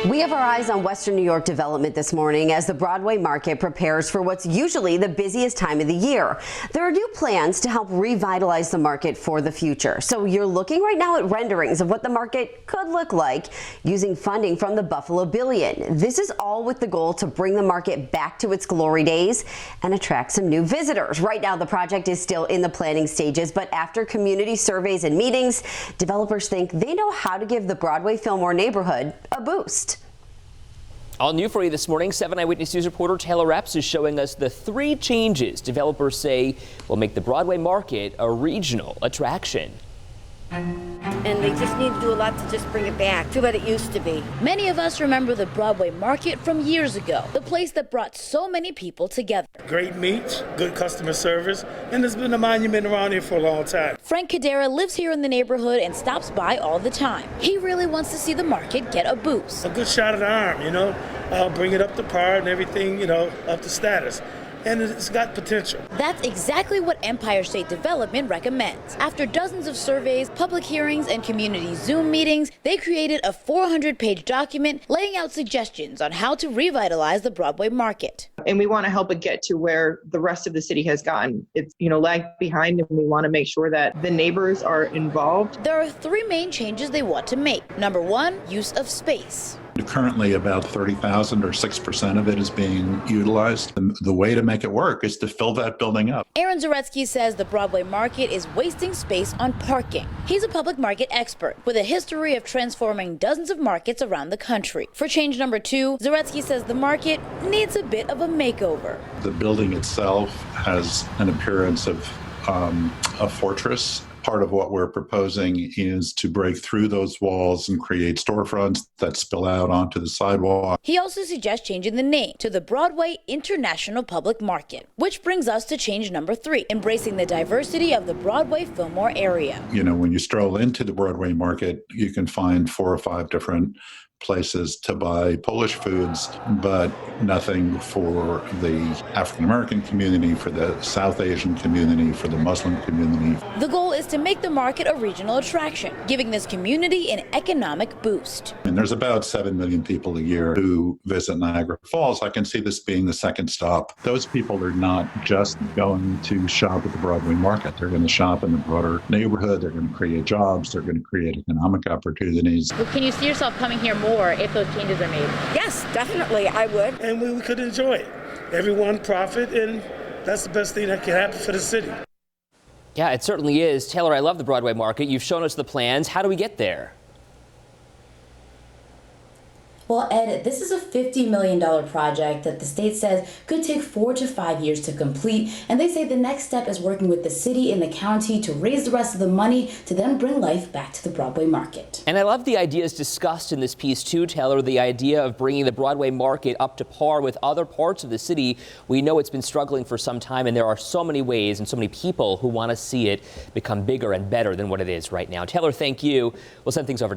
We have our eyes on Western New York development this morning as the Broadway Market prepares for what's usually the busiest time of the year. There are new plans to help revitalize the market for the future. So you're looking right now at renderings of what the market could look like using funding from the Buffalo Billion. This is all with the goal to bring the market back to its glory days and attract some new visitors. Right now, the project is still in the planning stages, but after community surveys and meetings, developers think they know how to give the Broadway Fillmore neighborhood a boost. All new for you this morning, 7 Eyewitness News reporter Taylor Epps is showing us the 3 changes developers say will make the Broadway Market a regional attraction. And they just need to do a lot to just bring it back to what it used to be. Many of us remember the Broadway Market from years ago, the place that brought so many people together. Great meats, good customer service, and there's been a monument around here for a long time. Frank Cadera lives here in the neighborhood and stops by all the time. He really wants to see the market get a boost. A good shot of the arm, bring it up to par and everything, up to status. And it's got potential. That's exactly what Empire State Development recommends. After dozens of surveys, public hearings, and community Zoom meetings, they created a 400-page document laying out suggestions on how to revitalize the Broadway Market. And we want to help it get to where the rest of the city has gotten. It's, lagged behind, and we want to make sure that the neighbors are involved. There are 3 main changes they want to make. Number 1, use of space. Currently, about 30,000 or 6% of it is being utilized. The way to make it work is to fill that building up. Aaron Zaretsky says the Broadway Market is wasting space on parking. He's a public market expert with a history of transforming dozens of markets around the country. For change number 2, Zaretsky says the market needs a bit of a makeover. The building itself has an appearance of a fortress. Part of what we're proposing is to break through those walls and create storefronts that spill out onto the sidewalk. He also suggests changing the name to the Broadway International Public Market, which brings us to change number 3, embracing the diversity of the Broadway Fillmore area. When you stroll into the Broadway Market, you can find 4 or 5 different places to buy Polish foods, but nothing for the African American community, for the South Asian community, for the Muslim community. The goal is to make the market a regional attraction, giving this community an economic boost. And there's about 7 million people a year who visit Niagara Falls. I can see this being the second stop. Those people are not just going to shop at the Broadway Market. They're going to shop in the broader neighborhood. They're going to create jobs. They're going to create economic opportunities. Well, can you see yourself coming here more if those changes are made? Yes, definitely, I would. And we could enjoy it. Everyone profit, and that's the best thing that can happen for the city. Yeah, it certainly is. Taylor, I love the Broadway Market. You've shown us the plans. How do we get there? Well, Ed, this is a $50 million project that the state says could take 4 to 5 years to complete. And they say the next step is working with the city and the county to raise the rest of the money to then bring life back to the Broadway Market. And I love the ideas discussed in this piece too, Taylor, the idea of bringing the Broadway Market up to par with other parts of the city. We know it's been struggling for some time, and there are so many ways and so many people who want to see it become bigger and better than what it is right now. Taylor, thank you. We'll send things over to